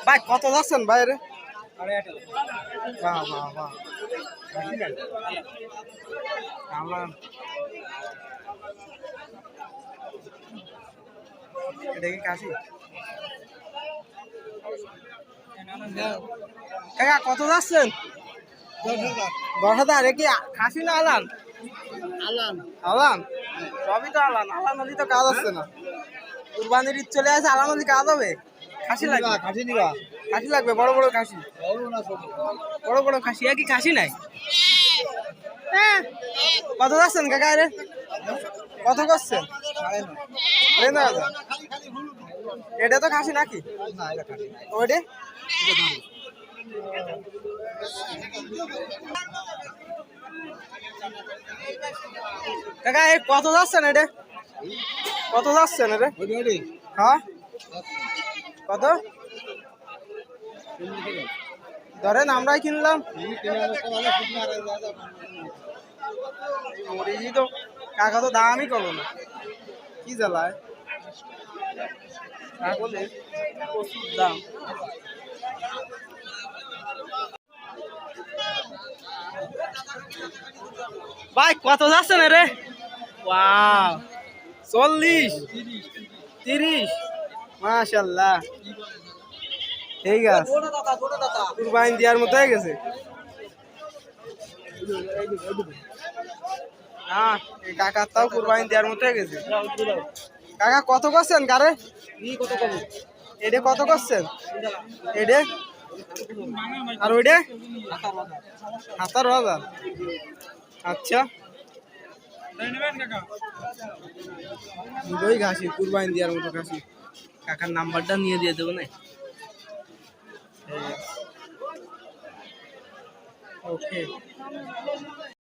ভাই কত যাচ্ছেন বাইরে? বাহ বাহ বাহ, আমার এটা কি কাশি? কাকা কত যাচ্ছেন? 10,000। এ কি খাসি না আলান? আলান, সবই তো আলান। আলান হলি তো কাজ হচ্ছে না। কুরবানির ঈদ চলে আসে, আলান হলি কাজ হবে? খাসি লাগবে? খাসি লাগবে, বড় বড় খাসি। বড় বড় খাসি। কি খাসি নাই? হ্যাঁ। কত যাচ্ছেন কাকা রে? কত করছেন? 9,500। এটা তো খাসি নাকি? ওইটা কাকা কত যাচ্ছেন? এটা কত যাচ্ছেন? এটা হ্যাঁ কত ধরেন আমরাই কিনলাম। তো কাকা তো দামই করলো না, কি জ্বালায় ছাগলের প্রচুর দাম। ভাই কত যাচ্ছে না রে? 40, 30, মাশাল্লাহ। ঠিক আছে, কুরবানি দেওয়ার মতো হয়ে গেছে। হ্যাঁ, কাকার তাও কুরবানি দেওয়ার মতো হয়ে গেছে। কাকা কত করছেন কারে? এটা কত করছেন? এটা আর ওইটা 17,000। আচ্ছা, দুটোই ঘাসি, কুরবানি দেওয়ার মতো ঘাসি। কাকার নাম্বারটা নিয়ে দিয়ে দেবো না? ওকে।